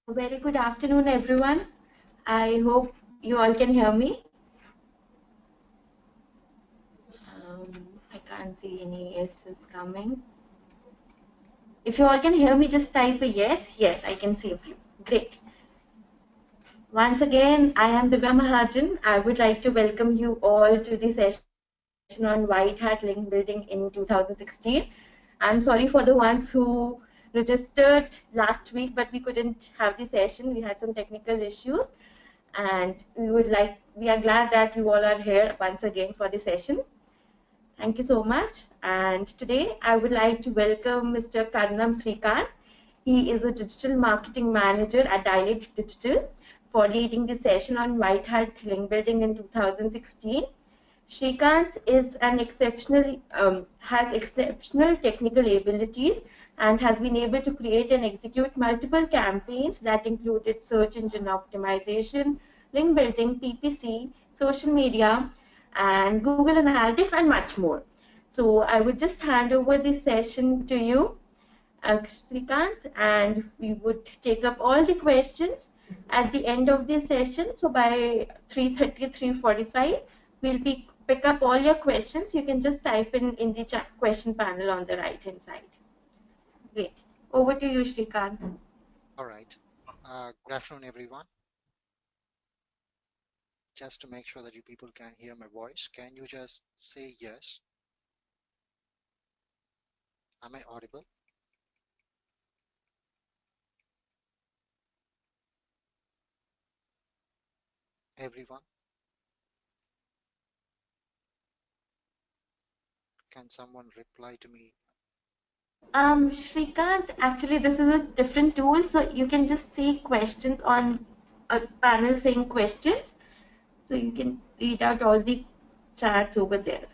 Very good afternoon, everyone. I hope you all can hear me. I can't see any yeses coming. If you all can hear me, just type a yes. Yes, I can see a few. Great. Once again, I am Vidya Mahajan. I would like to welcome you all to the session on White Hat Link Building in 2016. I'm sorry for the ones who registered last week, but we couldn't have the session. We had some technical issues, and we are glad that you all are here once again for the session. Thank you so much. And today I would like to welcome Mr. Karnam Srikanth. He is a digital marketing manager at Dilate Digital for leading the session on White Hat Link Building in 2016. Srikanth is has exceptional technical abilities and has been able to create and execute multiple campaigns that included search engine optimization, link building, PPC, social media, and Google Analytics, and much more. So I would just hand over this session to you, Srikanth, and we would take up all the questions at the end of this session. So by 3:30, 3:45, we'll pick up all your questions. You can just type in the chat question panel on the right-hand side. Great. Over to you, Srikanth. All right. Good afternoon, everyone. Just to make sure that you people can hear my voice, can you just say yes? Am I audible? Everyone? Can someone reply to me? Srikanth, actually, this is a different tool, so you can just see questions on a panel saying questions. So you can read out all the chats over there.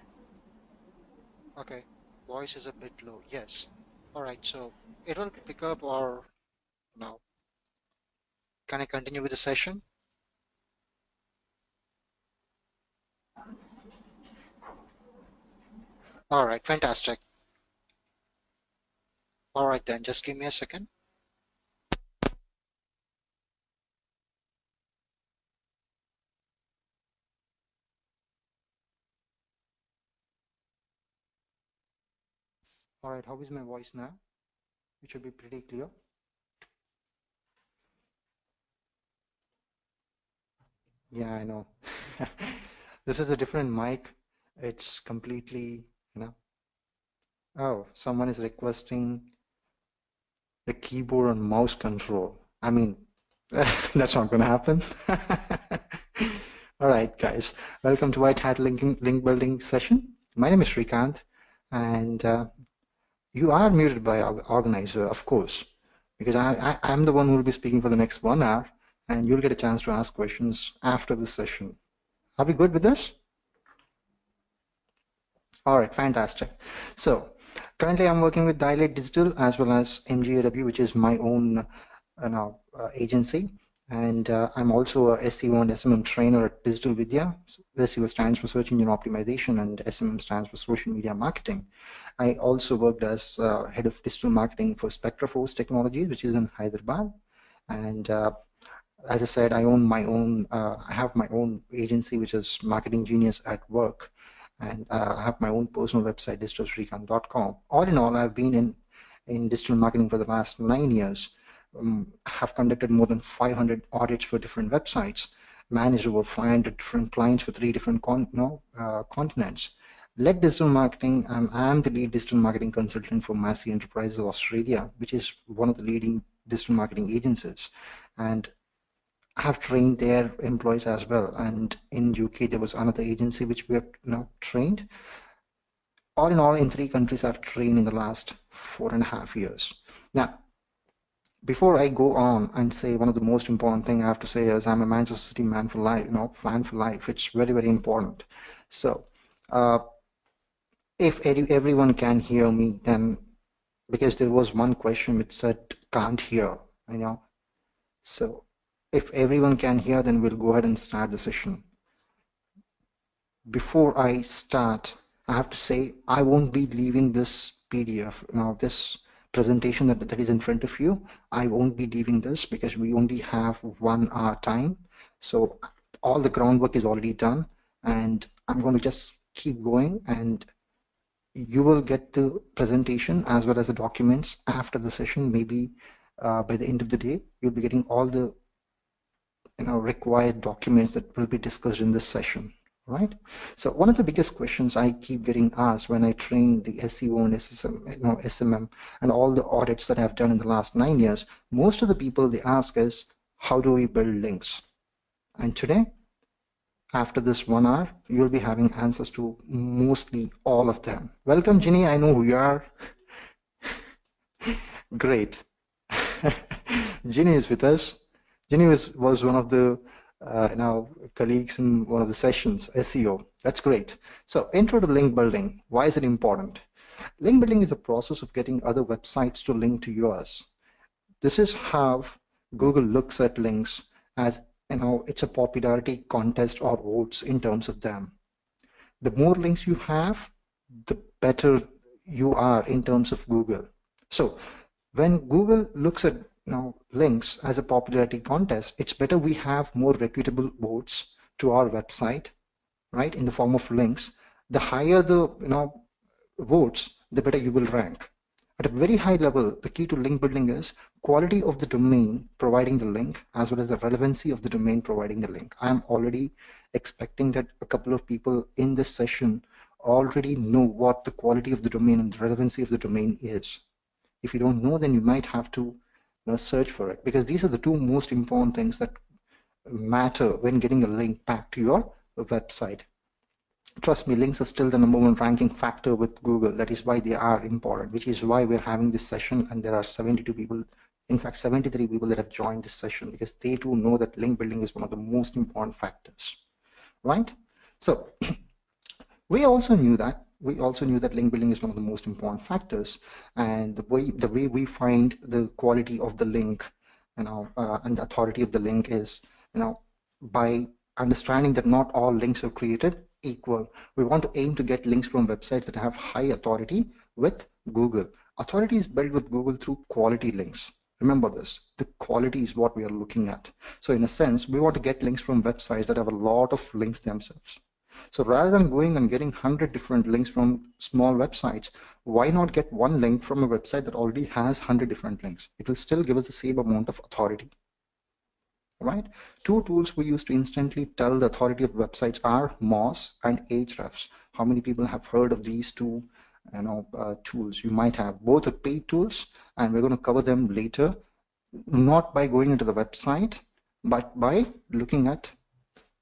Okay. Voice is a bit low. Yes. All right. So it will pick up or no? Can I continue with the session? All right. Fantastic. All right, then just give me a second. All right. How is my voice now? It should be pretty clear. Yeah, I know. This is a different mic. It's completely, Oh, someone is requesting the keyboard and mouse control. I mean, that's not going to happen. All right, guys. Welcome to White Hat link building session. My name is Srikanth, and you are muted by our organizer, of course, because I'm the one who will be speaking for the next 1 hour, and you'll get a chance to ask questions after this session. Are we good with this? All right, fantastic. So currently I'm working with Dilate Digital as well as MGAW, which is my own agency. And I'm also a SEO and SMM trainer at Digital Vidya. SEO stands for Search Engine Optimization and SMM stands for Social Media Marketing. I also worked as head of digital marketing for Spectra Force Technologies, which is in Hyderabad. And as I said, I have my own agency, which is Marketing Genius at Work. And I have my own personal website, digitalsrikanth.com. All in all, I've been in digital marketing for the last 9 years. Have conducted more than 500 audits for different websites, managed over 500 different clients for 3 different continents. Led digital marketing. I'm the lead digital marketing consultant for Massey Enterprises of Australia, which is one of the leading digital marketing agencies. And I have trained their employees as well, and in UK there was another agency which we have trained. All in all, in 3 countries I've trained in the last 4.5 years. Now, before I go on and say, one of the most important thing I have to say is I'm a Manchester City man for life, fan for life. It's very, very important. So if everyone can hear me, then because there was one question which said can't hear, so if everyone can hear, then we'll go ahead and start the session. Before I start, I have to say I won't be leaving this PDF, this presentation that is in front of you. I won't be leaving this because we only have 1 hour time. So all the groundwork is already done, and I'm going to just keep going, and you will get the presentation as well as the documents after the session. Maybe by the end of the day, you'll be getting all the required documents that will be discussed in this session, right? So one of the biggest questions I keep getting asked when I train the SEO and SMM and all the audits that I've done in the last 9 years, most of the people they ask is, how do we build links? And today, after this 1 hour, you'll be having answers to mostly all of them. Welcome, Ginny. I know who you are. Great. Ginny is with us. Ginny was one of the colleagues in one of the sessions, SEO. That's great. So intro to link building. Why is it important? Link building is a process of getting other websites to link to yours. This is how Google looks at links as, it's a popularity contest or votes in terms of them. The more links you have, the better you are in terms of Google. So when Google looks at links as a popularity contest, it's better we have more reputable votes to our website, right, in the form of links. The higher the votes, the better you will rank. At a very high level, the key to link building is quality of the domain providing the link as well as the relevancy of the domain providing the link. I'm already expecting that a couple of people in this session already know what the quality of the domain and the relevancy of the domain is. If you don't know, then you might have to search for it, because these are the two most important things that matter when getting a link back to your website. Trust me, links are still the #1 ranking factor with Google. That is why they are important, which is why we're having this session, and there are 72 people, in fact 73 people that have joined this session, because they too know that link building is one of the most important factors, right? So we also knew that link building is one of the most important factors, and the way we find the quality of the link and the authority of the link is by understanding that not all links are created equal. We want to aim to get links from websites that have high authority with Google. Authority is built with Google through quality links. Remember this, the quality is what we are looking at. So in a sense, we want to get links from websites that have a lot of links themselves. So rather than going and getting 100 different links from small websites, why not get one link from a website that already has 100 different links? It will still give us the same amount of authority. Right? Two tools we use to instantly tell the authority of websites are Moz and Ahrefs. How many people have heard of these two tools? You might have. Both are paid tools, and we're going to cover them later, not by going into the website, but by looking at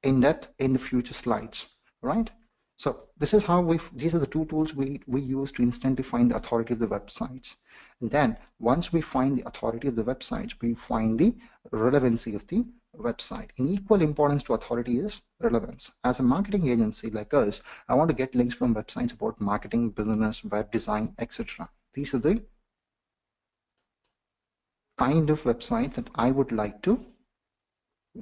in depth in the future slides, right? So this is how these are the two tools we use to instantly find the authority of the websites. And then once we find the authority of the websites, we find the relevancy of the website. In equal importance to authority is relevance. As a marketing agency like us, I want to get links from websites about marketing, business, web design, etc. These are the kind of websites that I would like to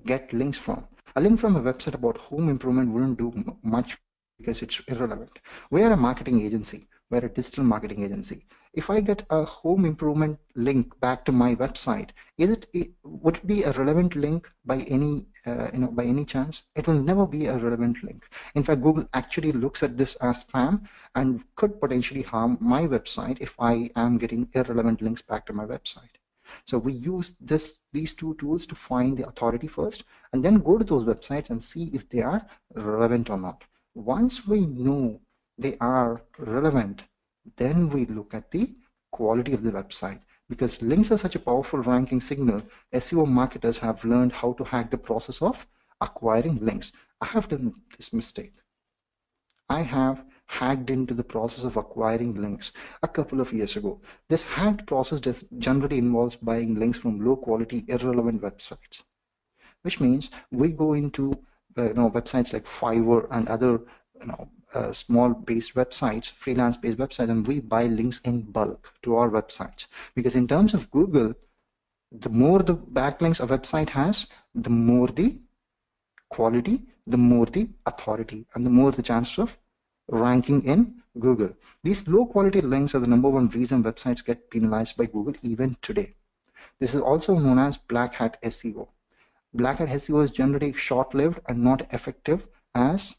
get links from. A link from a website about home improvement wouldn't do much because it's irrelevant. We are a marketing agency. We're a digital marketing agency. If I get a home improvement link back to my website, would it be a relevant link by any chance? It will never be a relevant link. In fact, Google actually looks at this as spam and could potentially harm my website if I am getting irrelevant links back to my website. So we use these two tools to find the authority first, and then go to those websites and see if they are relevant or not. Once we know they are relevant, then we look at the quality of the website. Because links are such a powerful ranking signal, SEO marketers have learned how to hack the process of acquiring links. I have done this mistake. I have hacked into the process of acquiring links a couple of years ago. This hacked process generally involves buying links from low quality, irrelevant websites, which means we go into websites like Fiverr and other small based websites, freelance based websites, and we buy links in bulk to our websites. Because in terms of Google, the more the backlinks a website has, the more the quality, the more the authority, and the more the chance of ranking in Google. These low quality links are the #1 reason websites get penalized by Google even today. This is also known as black hat SEO. Black hat SEO is generally short-lived and not effective as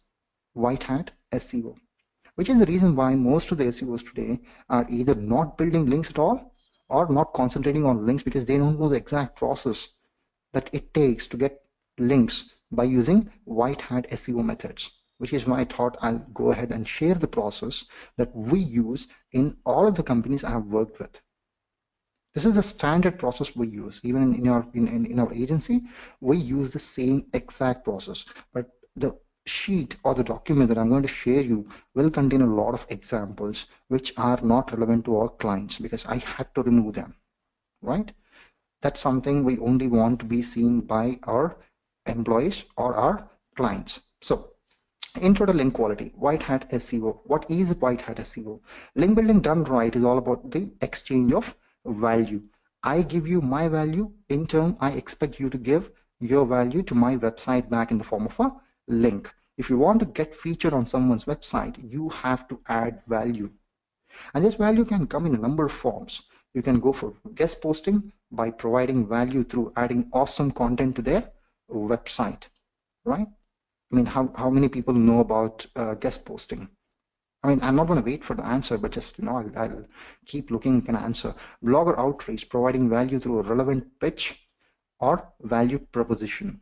white hat SEO, which is the reason why most of the SEOs today are either not building links at all or not concentrating on links because they don't know the exact process that it takes to get links by using white hat SEO methods, which is why I thought I'll go ahead and share the process that we use in all of the companies I have worked with. This is the standard process we use. Even in our agency, we use the same exact process. But the sheet or the document that I'm going to share you will contain a lot of examples which are not relevant to our clients because I had to remove them, right? That's something we only want to be seen by our employees or our clients. So intro to link quality, white hat SEO. What is white hat SEO? Link building done right is all about the exchange of value. I give you my value. In turn, I expect you to give your value to my website back in the form of a link. If you want to get featured on someone's website, you have to add value. And this value can come in a number of forms. You can go for guest posting by providing value through adding awesome content to their website, right? I mean, how many people know about guest posting? I mean, I'm not going to wait for the answer, but just, I'll keep looking at an answer. Blogger outreach, providing value through a relevant pitch or value proposition.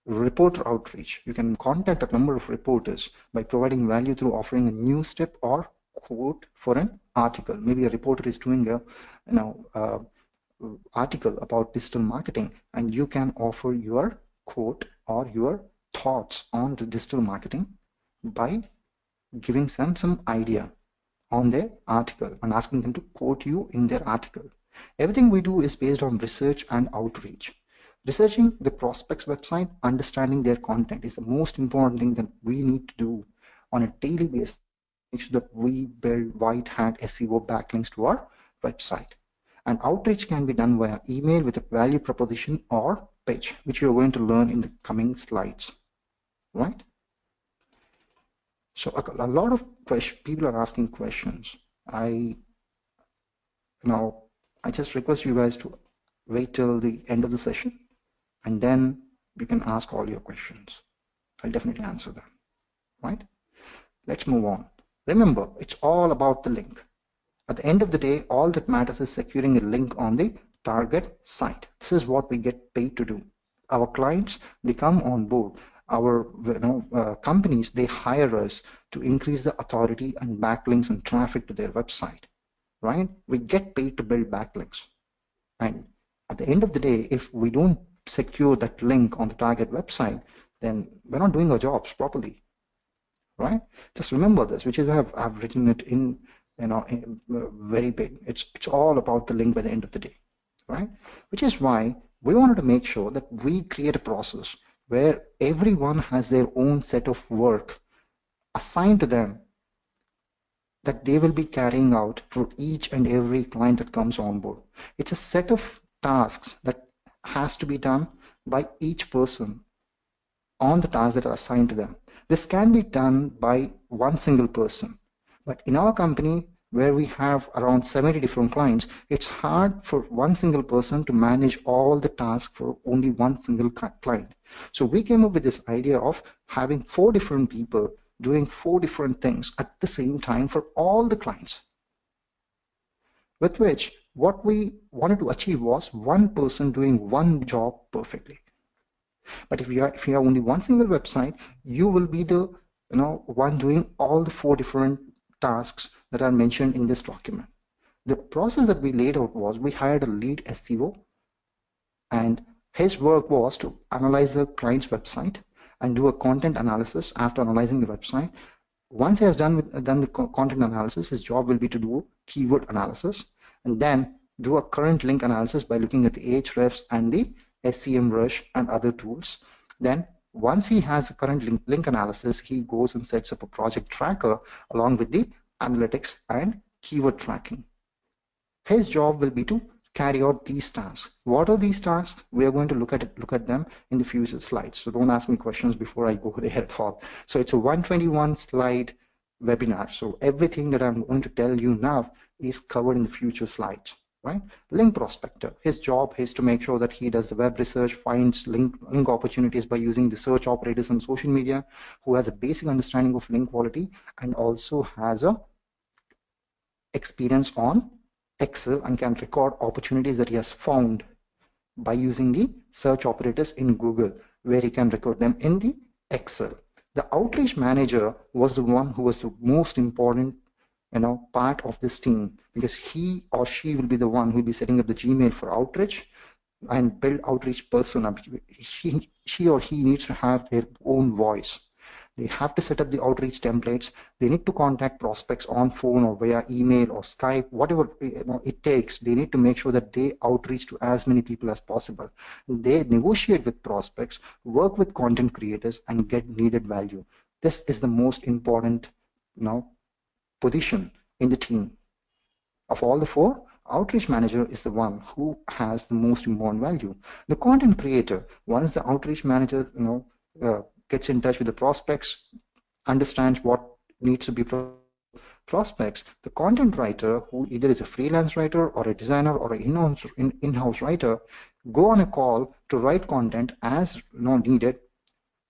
Reporter outreach, you can contact a number of reporters by providing value through offering a news tip or quote for an article. Maybe a reporter is doing a article about digital marketing, and you can offer your quote or your thoughts on the digital marketing by giving them some idea on their article and asking them to quote you in their article. Everything we do is based on research and outreach. Researching the prospect's website, understanding their content is the most important thing that we need to do on a daily basis. Make sure that we build white hat SEO backlinks to our website. And outreach can be done via email with a value proposition or pitch, which you're going to learn in the coming slides, right? So a lot of people are asking questions. I just request you guys to wait till the end of the session, and then you can ask all your questions. I'll definitely answer them, right? Let's move on. Remember, it's all about the link. At the end of the day, all that matters is securing a link on the target site. This is what we get paid to do. Our clients, they come on board. Our companies, they hire us to increase the authority and backlinks and traffic to their website, right? We get paid to build backlinks. And at the end of the day, if we don't secure that link on the target website, then we're not doing our jobs properly, right? Just remember this, which is why I've written it in, very big. It's all about the link by the end of the day, right? Which is why we wanted to make sure that we create a process where everyone has their own set of work assigned to them that they will be carrying out for each and every client that comes on board. It's a set of tasks that has to be done by each person on the tasks that are assigned to them. This can be done by one single person, but in our company, where we have around 70 different clients, it's hard for one single person to manage all the tasks for only one single client. So we came up with this idea of having 4 different people doing 4 different things at the same time for all the clients, with which what we wanted to achieve was one person doing one job perfectly. But if you have only one single website, you will be the one doing all the 4 different tasks that are mentioned in this document. The process that we laid out was we hired a lead SEO, and his work was to analyze the client's website and do a content analysis after analyzing the website. Once he has done the content analysis, his job will be to do keyword analysis and then do a current link analysis by looking at the Ahrefs and the SEM Rush and other tools. Then once he has a current link analysis, he goes and sets up a project tracker along with the analytics and keyword tracking. His job will be to carry out these tasks. What are these tasks? We are going to look at them in the future slides. So don't ask me questions before I go there at all. So it's a 121 slide webinar. So everything that I'm going to tell you now is covered in the future slides, right? Link prospector, his job is to make sure that he does the web research, finds link opportunities by using the search operators on social media, who has a basic understanding of link quality and also has a experience on Excel and can record opportunities that he has found by using the search operators in Google, where he can record them in the Excel. The outreach manager was the one who was the most important part of this team, because he or she will be the one who will be setting up the Gmail for outreach and build outreach persona. She or he needs to have their own voice. They have to set up the outreach templates. They need to contact prospects on phone or via email or Skype, whatever it takes. They need to make sure that they outreach to as many people as possible. They negotiate with prospects, work with content creators, and get needed value. This is the most important position in the team. Of all the four, outreach manager is the one who has the most important value. The content creator, once the outreach manager gets in touch with the prospects, understands what needs to be prospects, the content writer, who either is a freelance writer or a designer or an in-house writer, go on a call to write content as needed,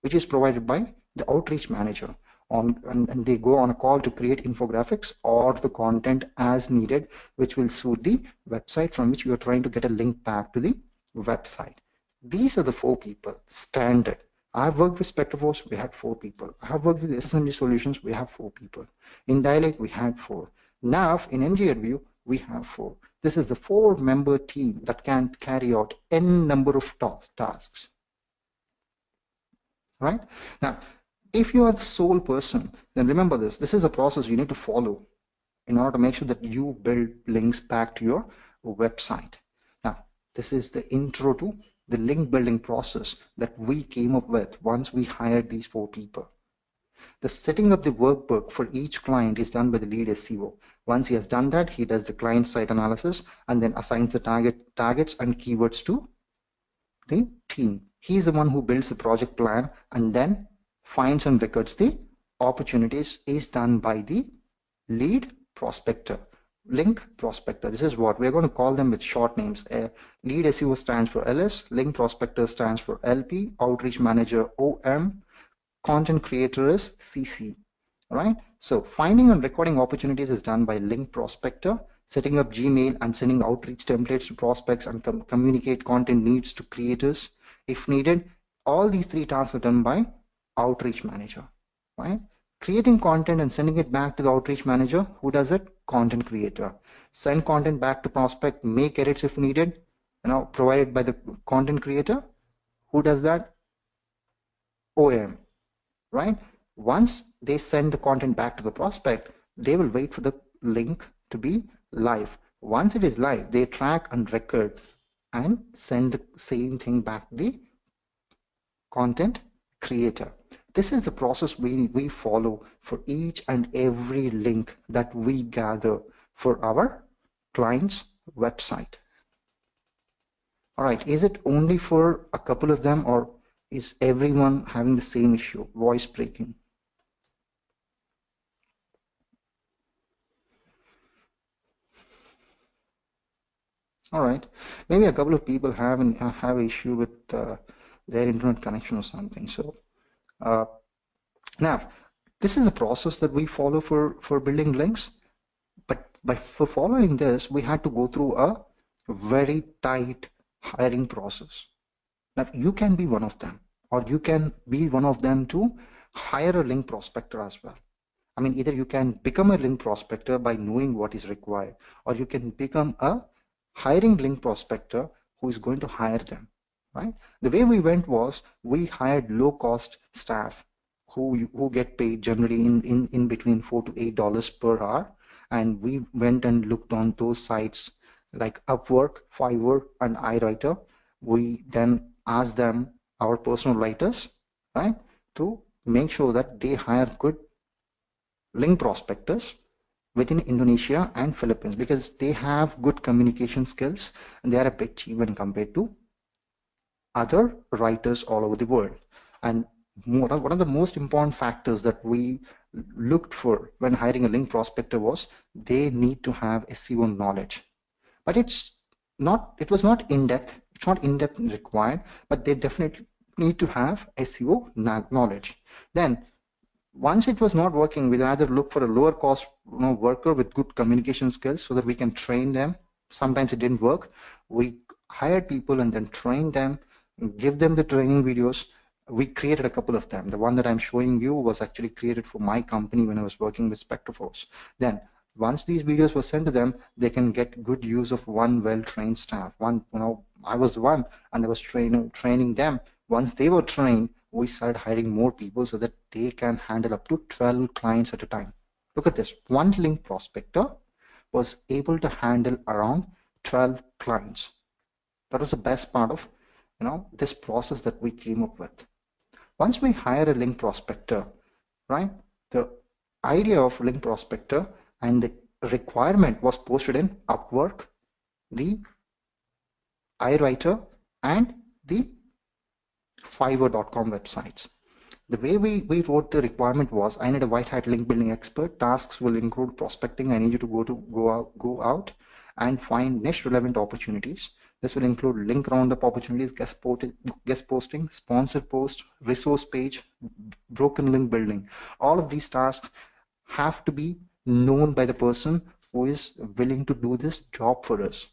which is provided by the outreach manager. And they go on a call to create infographics or the content as needed, which will suit the website from which you are trying to get a link back to the website. These are the four people, standard. I've worked with Spectraforce, we had 4 people. I have worked with SMG Solutions, we have 4 people. In Dialect, we had 4. Now, in MGReview, we have 4. This is the 4-member team that can carry out n number of tasks. Right? Now, if you are the sole person, then remember this. This is a process you need to follow in order to make sure that you build links back to your website. Now, this is the intro to the link building process that we came up with once we hired these 4 people. The setting up the workbook for each client is done by the lead SEO. Once he has done that, he does the client site analysis and then assigns the targets and keywords to the team. He's the one who builds the project plan and then finds and records the opportunities is done by the lead prospector. Link prospector, this is what we're going to call them with short names. Lead SEO stands for LS, link prospector stands for LP, outreach manager OM, content creator is CC. All right, so finding and recording opportunities is done by link prospector, setting up Gmail and sending outreach templates to prospects and communicate content needs to creators if needed. All these 3 tasks are done by outreach manager, right? Creating content and sending it back to the outreach manager. Who does it? Content creator. Send content back to prospect, make edits if needed, provided by the content creator. Who does that? OM, right? Once they send the content back to the prospect, they will wait for the link to be live. Once it is live, they track and record and send the same thing back to the content creator. This is the process we follow for each and every link that we gather for our client's website. All right, is it only for a couple of them, or is everyone having the same issue, voice breaking? All right, maybe a couple of people have an issue with their internet connection or something. So now, this is a process that we follow for building links, but for following this, we had to go through a very tight hiring process. Now, you can be one of them, or you can be one of them to hire a link prospector as well. I mean, either you can become a link prospector by knowing what is required, or you can become a hiring link prospector who is going to hire them, right? The way we went was we hired low-cost staff who get paid generally in between $4 to $8 per hour, and we went and looked on those sites like Upwork, Fiverr, and iWriter. We then asked them, our personal writers, right, to make sure that they hire good link prospectors within Indonesia and Philippines, because they have good communication skills and they are a bit cheap when compared to other writers all over the world. And one of the most important factors that we looked for when hiring a link prospector was they need to have SEO knowledge. But it was not in-depth, it's not in-depth required, but they definitely need to have SEO knowledge. Then once it was not working, we'd either look for a lower cost worker with good communication skills so that we can train them. Sometimes it didn't work. We hired people and then trained them, give them the training videos. We created a couple of them. The one that I'm showing you was actually created for my company when I was working with SpectraForce. Then once these videos were sent to them, they can get good use of one well-trained staff. I was the one, and I was training them. Once they were trained, we started hiring more people so that they can handle up to 12 clients at a time. Look at this. One link prospector was able to handle around 12 clients. That was the best part of this process that we came up with. Once we hire a link prospector, right, the idea of link prospector and the requirement was posted in Upwork, the iWriter, and the Fiverr.com websites. The way we wrote the requirement was, I need a white hat link building expert. Tasks will include prospecting. I need you to go out and find niche relevant opportunities. This will include link roundup opportunities, guest posting, sponsored post, resource page, broken link building. All of these tasks have to be known by the person who is willing to do this job for us,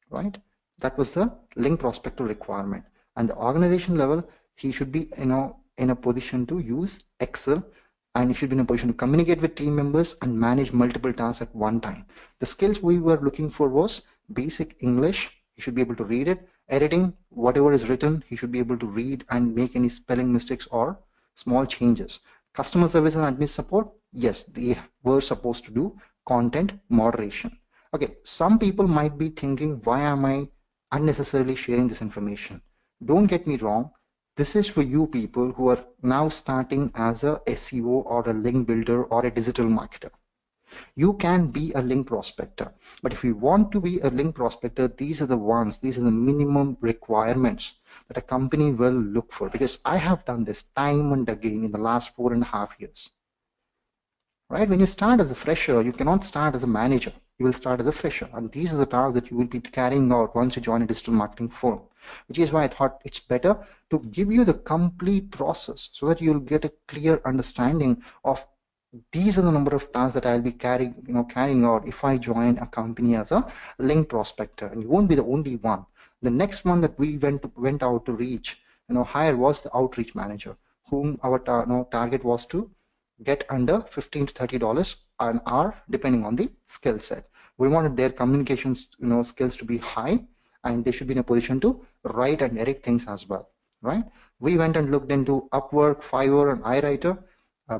right? That was the link prospector requirement. And the organization level, he should be in a position to use Excel, and he should be in a position to communicate with team members and manage multiple tasks at one time. The skills we were looking for was basic English. He should be able to read it. Editing, whatever is written, he should be able to read and make any spelling mistakes or small changes. Customer service and admin support, yes, they were supposed to do content moderation. Okay, some people might be thinking, why am I unnecessarily sharing this information? Don't get me wrong, this is for you people who are now starting as a SEO or a link builder or a digital marketer. You can be a link prospector, but if you want to be a link prospector, these are the minimum requirements that a company will look for, because I have done this time and again in the last 4.5 years. Right? When you start as a fresher, you cannot start as a manager. You will start as a fresher, and these are the tasks that you will be carrying out once you join a digital marketing firm, which is why I thought it's better to give you the complete process so that you'll get a clear understanding of these are the number of tasks that I'll be carrying out if I join a company as a link prospector. And you won't be the only one. The next one that we went out to reach, hire was the outreach manager, whom our target was to get under $15 to $30 an hour, depending on the skill set. We wanted their communications, skills to be high, and they should be in a position to write and edit things as well, right? We went and looked into Upwork, Fiverr, and iWriter.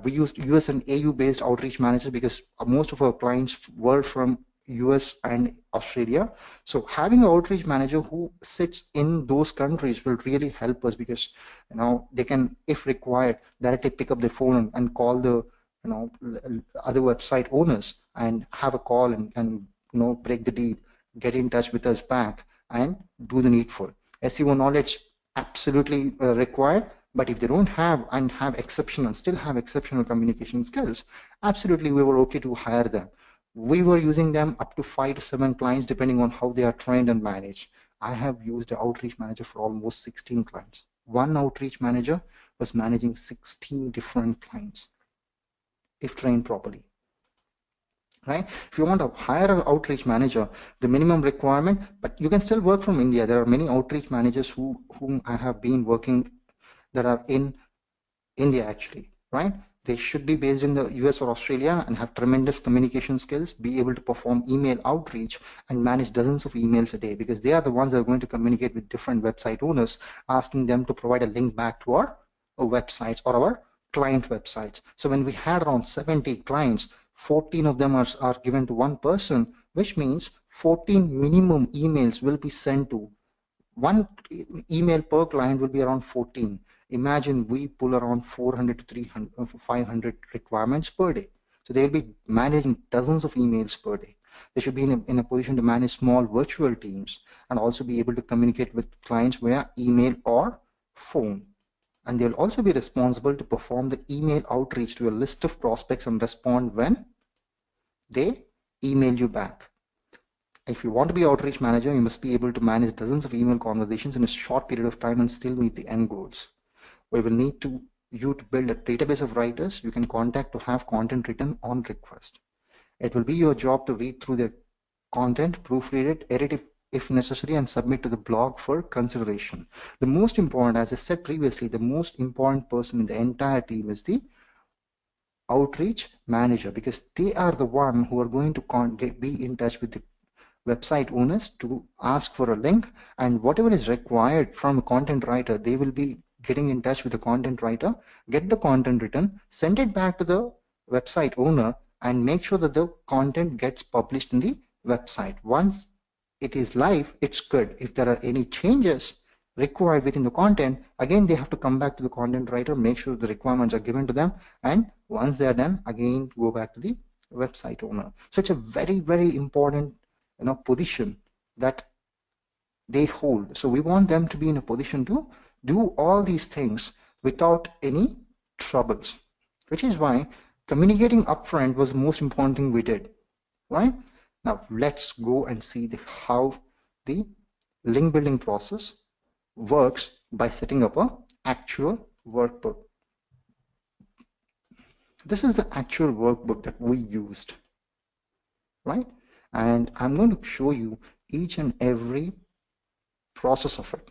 We used US and AU based outreach managers because most of our clients were from US and Australia. So having an outreach manager who sits in those countries will really help us, because they can, if required, directly pick up the phone and call the other website owners and have a call and break the deal, get in touch with us back and do the needful. SEO knowledge absolutely required. But if they don't have and still have exceptional communication skills, absolutely we were okay to hire them. We were using them up to 5 to 7 clients depending on how they are trained and managed. I have used an outreach manager for almost 16 clients. One outreach manager was managing 16 different clients if trained properly. Right? If you want to hire an outreach manager, the minimum requirement, but you can still work from India. There are many outreach managers whom I have been working that are in India actually, right? They should be based in the US or Australia and have tremendous communication skills, be able to perform email outreach and manage dozens of emails a day, because they are the ones that are going to communicate with different website owners, asking them to provide a link back to our websites or our client websites. So when we had around 70 clients, 14 of them are given to one person, which means 14 minimum emails will be sent to one email per client will be around 14. Imagine we pull around 400 to 300, 500 requirements per day. So they will be managing dozens of emails per day. They should be in a position to manage small virtual teams and also be able to communicate with clients via email or phone. and they'll also be responsible to perform the email outreach to a list of prospects and respond when they email you back. If you want to be outreach manager, you must be able to manage dozens of email conversations in a short period of time and still meet the end goals. We will need you to build a database of writers you can contact to have content written on request. It will be your job to read through their content, proofread it, edit it if necessary, and submit to the blog for consideration. The most important, as I said previously, the most important person in the entire team is the outreach manager, because they are the one who are going to be in touch with the website owners to ask for a link, and whatever is required from a content writer, they will be getting in touch with the content writer, get the content written, send it back to the website owner, and make sure that the content gets published in the website. Once it is live, it's good. If there are any changes required within the content, again they have to come back to the content writer, make sure the requirements are given to them, and once they are done, again go back to the website owner. So it's a very, very important position that they hold. So we want them to be in a position to do all these things without any troubles, which is why communicating upfront was the most important thing we did. Right? Now let's go and see how the link building process works by setting up an actual workbook. This is the actual workbook that we used, right? And I'm going to show you each and every process of it,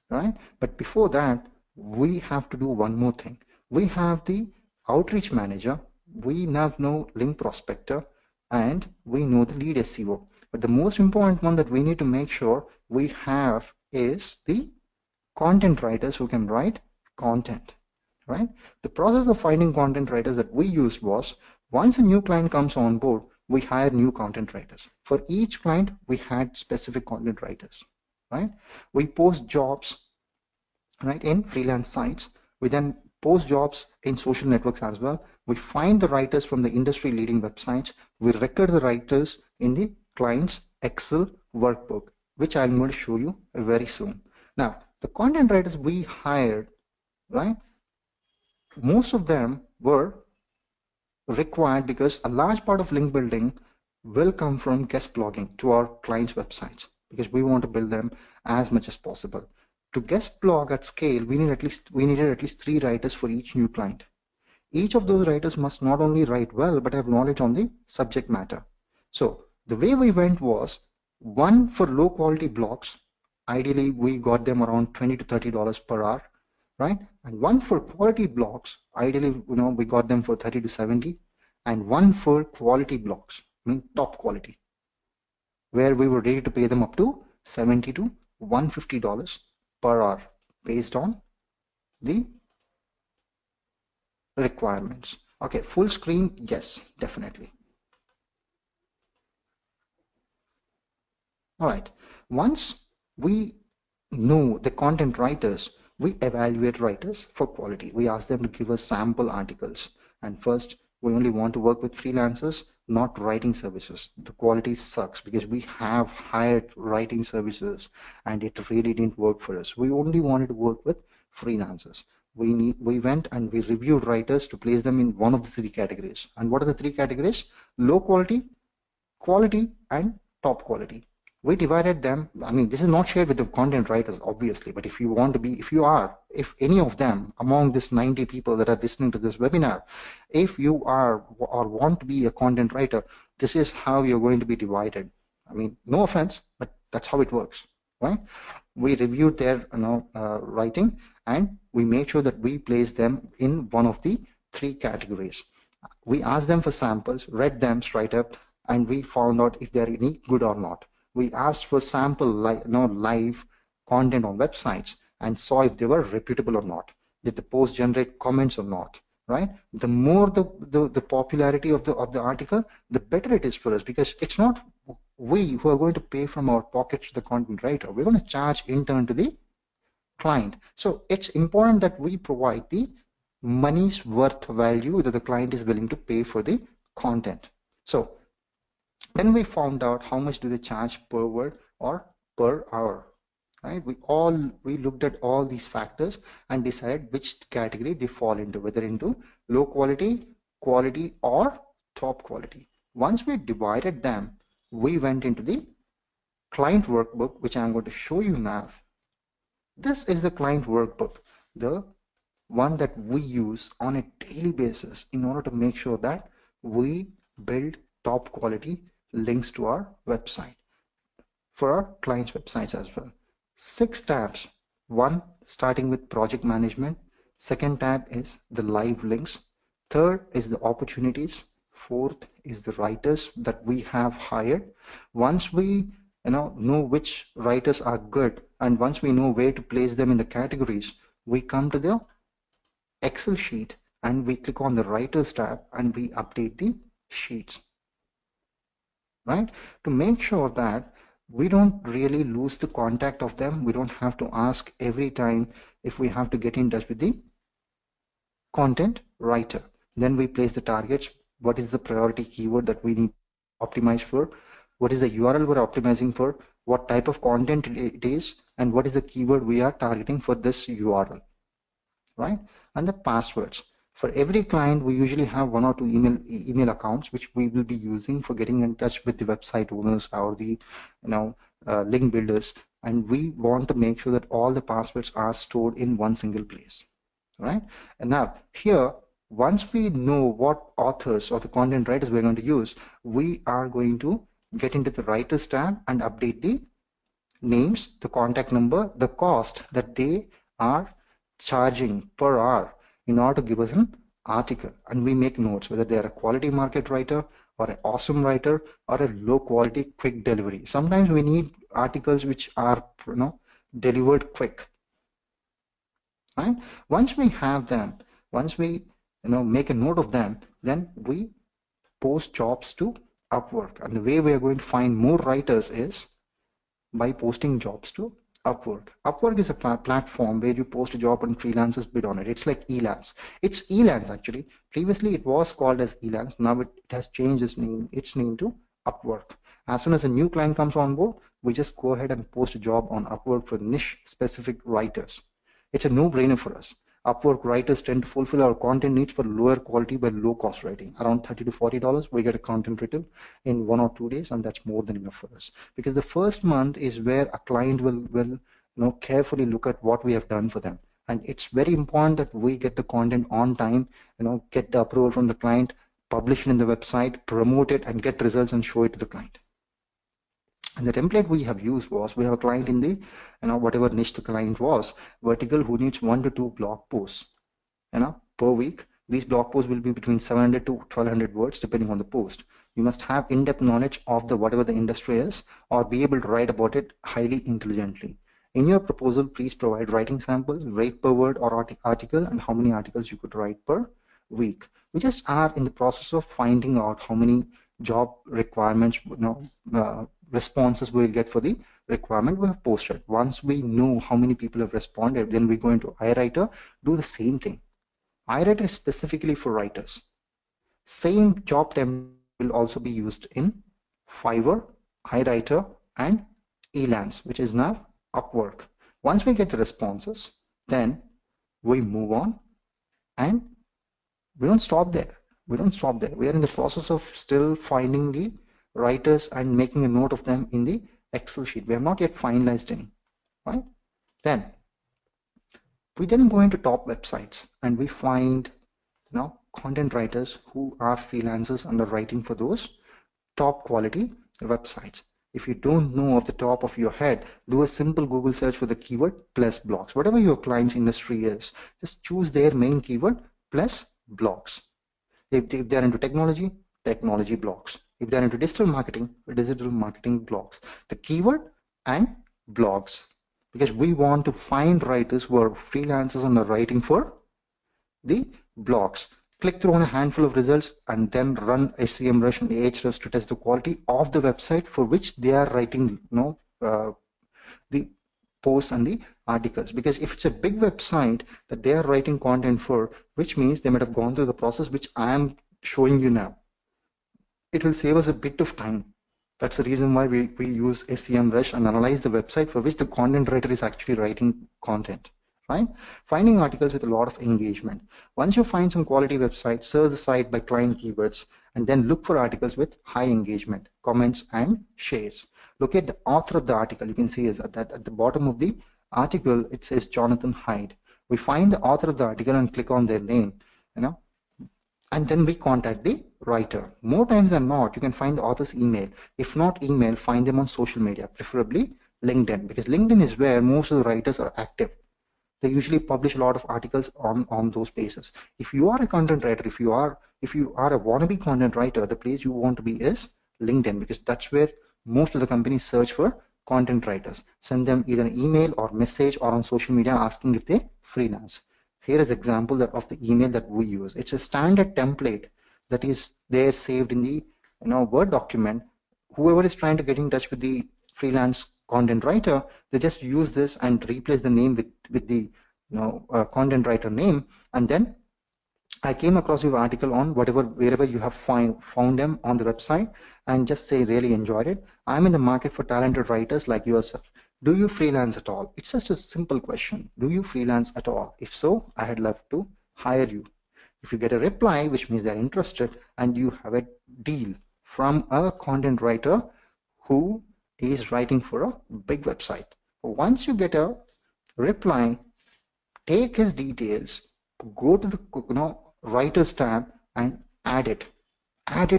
right? But before that, we have to do one more thing. We have the outreach manager, we now know link prospector, and we know the lead SEO. But the most important one that we need to make sure we have is the content writers who can write content, right? The process of finding content writers that we used was, once a new client comes on board, we hire new content writers. For each client, we had specific content writers, right? We post jobs, right, in freelance sites. We then post jobs in social networks as well. We find the writers from the industry leading websites. We record the writers in the client's Excel workbook, which I'm going to show you very soon. Now, the content writers we hired, right, most of them were required because a large part of link building will come from guest blogging to our clients' websites, because we want to build them as much as possible. To guest blog at scale, we needed at least 3 writers for each new client. Each of those writers must not only write well but have knowledge on the subject matter. So the way we went was, one for low quality blogs, ideally we got them around $20 to $30 per hour, right? And one for quality blogs, ideally we got them for 30 to 70, and one for quality blogs, I mean top quality, where we were ready to pay them up to $70 to $150 per hour based on the requirements. Okay, full screen, yes, definitely. All right, once we know the content writers, we evaluate writers for quality. We ask them to give us sample articles. And first, we only want to work with freelancers, not writing services. The quality sucks because we have hired writing services and it really didn't work for us. We only wanted to work with freelancers. We went and we reviewed writers to place them in one of the 3 categories. And what are the 3 categories? Low quality, quality, and top quality. We divided them. I mean, this is not shared with the content writers, obviously, but if you want to be, if any of them among this 90 people that are listening to this webinar, if you are or want to be a content writer, this is how you're going to be divided. I mean, no offense, but that's how it works, right? We reviewed their writing, and we made sure that we place them in one of the 3 categories. We asked them for samples, read them straight up, and we found out if they're any good or not. We asked for sample live content on websites and saw if they were reputable or not. Did the post generate comments or not, right? The more the popularity of the article, the better it is for us, because it's not we who are going to pay from our pockets to the content writer. We're going to charge in turn to the client. So it's important that we provide the money's worth value that the client is willing to pay for the content. So then we found out how much do they charge per word or per hour. right? We looked at all these factors and decided which category they fall into, whether into low quality, quality, or top quality. Once we divided them, we went into the client workbook, which I'm going to show you now. This is the client workbook, the one that we use on a daily basis in order to make sure that we build top quality links to our website for our clients' websites as well. 6 tabs. One starting with project management. Second tab is the live links. Third is the opportunities. Fourth is the writers that we have hired. Once we know which writers are good, and once we know where to place them in the categories, we come to the Excel sheet and we click on the writers tab and we update the sheets, right? To make sure that we don't really lose the contact of them, we don't have to ask every time if we have to get in touch with the content writer. Then we place the targets. What is the priority keyword that we need to optimize for? What is the URL we're optimizing for? What type of content it is? And what is the keyword we are targeting for this URL, right? And the passwords. For every client, we usually have 1 or 2 email accounts which we will be using for getting in touch with the website owners or the link builders, and we want to make sure that all the passwords are stored in one single place, right? And now here, once we know what authors or the content writers we're going to use, we are going to get into the writers tab and update the names, the contact number, the cost that they are charging per hour in order to give us an article, and we make notes whether they are a quality market writer or an awesome writer or a low quality quick delivery. Sometimes we need articles which are delivered quick, right? Once we have them, once we make a note of them, then we post jobs to Upwork, and the way we are going to find more writers is by posting jobs to Upwork. Upwork is a platform where you post a job and freelancers bid on it. It's like Elance. It's Elance actually. Previously it was called as Elance. Now it has changed its name to Upwork. As soon as a new client comes on board, we just go ahead and post a job on Upwork for niche specific writers. It's a no-brainer for us. Upwork writers tend to fulfill our content needs for lower quality but low cost writing. Around $30 to $40, we get a content written in 1 or 2 days, and that's more than enough for us. Because the first month is where a client will carefully look at what we have done for them. And it's very important that we get the content on time, get the approval from the client, publish it in the website, promote it, and get results and show it to the client. And the template we have used was, we have a client in the, whatever niche the client was, vertical, who needs 1 to 2 blog posts, per week. These blog posts will be between 700 to 1200 words, depending on the post. You must have in-depth knowledge of whatever the industry is, or be able to write about it highly intelligently. In your proposal, please provide writing samples, rate per word or article, and how many articles you could write per week. We just are in the process of finding out how many job requirements, responses we'll get for the requirement we have posted. Once we know how many people have responded, then we go into iWriter, do the same thing. iWriter is specifically for writers. Same job template will also be used in Fiverr, iWriter, and Elance, which is now Upwork. Once we get the responses, then we move on, and we don't stop there. We are in the process of still finding the writers and making a note of them in the Excel sheet. We have not yet finalized any, right? Then we go into top websites and we find content writers who are freelancers and are writing for those top quality websites. If you don't know off the top of your head, do a simple Google search for the keyword plus blogs. Whatever your client's industry is, just choose their main keyword plus blogs. If they're into technology blogs. If they're into digital marketing blogs. The keyword and blogs. Because we want to find writers who are freelancers and are writing for the blogs. Click through on a handful of results and then run SEM Rush and Ahrefs to test the quality of the website for which they are writing the posts and the articles. Because if it's a big website that they are writing content for, which means they might have gone through the process which I am showing you now, it will save us a bit of time. That's the reason why we use SEM Rush and analyze the website for which the content writer is actually writing content, right? Finding articles with a lot of engagement. Once you find some quality website, search the site by client keywords and then look for articles with high engagement, comments and shares. Look at the author of the article. You can see is at the bottom of the article, it says Jonathan Hyde. We find the author of the article and click on their name, and then we contact the writer. More times than not, you can find the author's email. If not email, find them on social media, preferably LinkedIn, because LinkedIn is where most of the writers are active. They usually publish a lot of articles on those places. If you are a content writer, if you are a wannabe content writer, the place you want to be is LinkedIn, because that's where most of the companies search for content writers. Send them either an email or message or on social media asking if they freelance. Here is an example of the email that we use. It's a standard template that is there saved in the Word document. Whoever is trying to get in touch with the freelance content writer, they just use this and replace the name with the content writer name, and then I came across your article on wherever you have found them on the website, and just say really enjoyed it. I'm in the market for talented writers like yourself. Do you freelance at all? It's just a simple question. Do you freelance at all? If so, I'd love to hire you. If you get a reply, which means they're interested, and you have a deal from a content writer who is writing for a big website. Once you get a reply, take his details, go to the writers tab and add it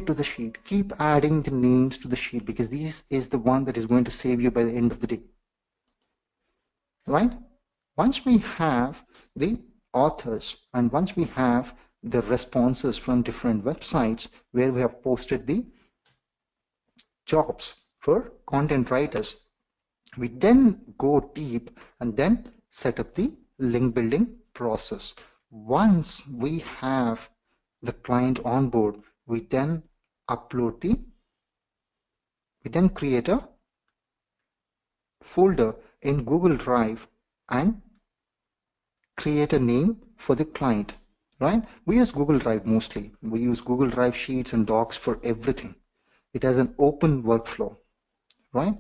to the sheet. Keep adding the names to the sheet, because this is the one that is going to save you by the end of the day, right? Once we have the authors and once we have the responses from different websites where we have posted the jobs for content writers, we then go deep and then set up the link building process. Once we have the client on board, we then create a folder in Google Drive and create a name for the client, right? We use Google Drive mostly. We use Google Drive Sheets and Docs for everything. It has an open workflow, right?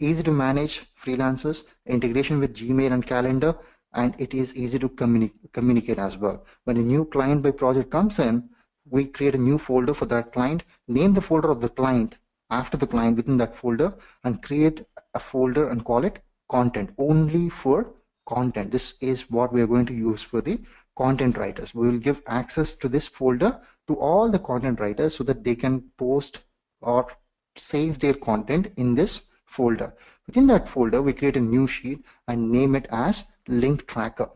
Easy to manage freelancers, integration with Gmail and calendar, and it is easy to communicate as well. When a new client by project comes in, we create a new folder for that client, name the folder of the client after the client within that folder, and create a folder and call it content, only for content. This is what we are going to use for the content writers. We will give access to this folder to all the content writers so that they can post or save their content in this folder. Within that folder, we create a new sheet and name it as link tracker.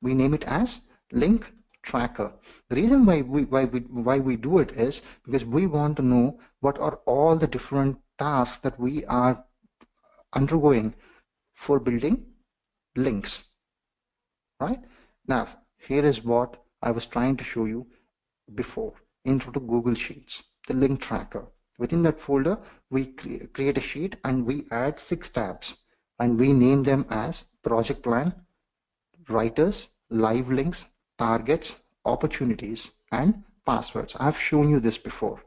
We name it as link tracker. The reason why we do it is because we want to know what are all the different tasks that we are undergoing for building links, right? Now, here is what I was trying to show you before. Intro to Google Sheets, the link tracker. Within that folder, we create a sheet and we add 6 tabs, and we name them as project plan, writers, live links, targets, opportunities, and passwords. I've shown you this before,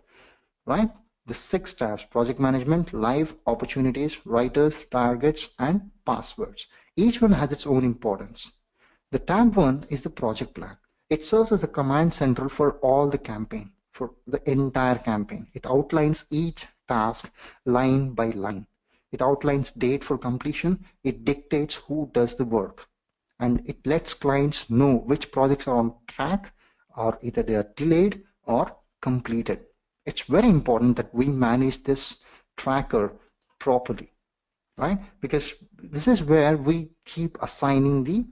right? The 6 tabs: project management, live, opportunities, writers, targets, and passwords. Each one has its own importance. The tab 1 is the project plan. It serves as a command central for all the campaign, for the entire campaign. It outlines each task line by line. It outlines date for completion. It dictates who does the work. And it lets clients know which projects are on track, or either they are delayed or completed. It's very important that we manage this tracker properly, right? Because this is where we keep assigning the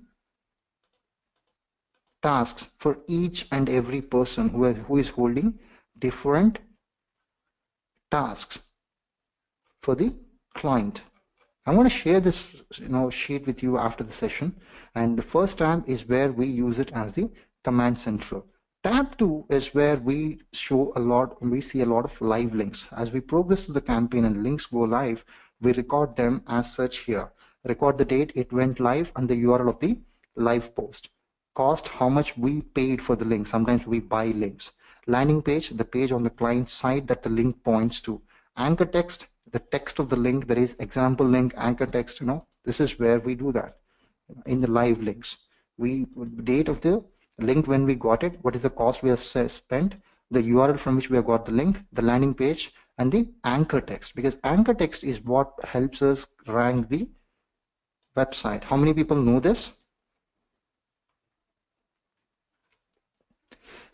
tasks for each and every person who is holding different tasks for the client. I want to share this sheet with you after the session, and the first tab is where we use it as the command central. Tab 2 is where we see a lot of live links. As we progress through the campaign and links go live, we record them as such here. Record the date it went live and the URL of the live post. Cost, how much we paid for the link. Sometimes we buy links. Landing page, the page on the client side that the link points to. Anchor text, the text of the link, there is example link, anchor text, this is where we do that. In the live links, we date of the link when we got it, what is the cost we have spent, the URL from which we have got the link, the landing page, and the anchor text, because anchor text is what helps us rank the website. How many people know this?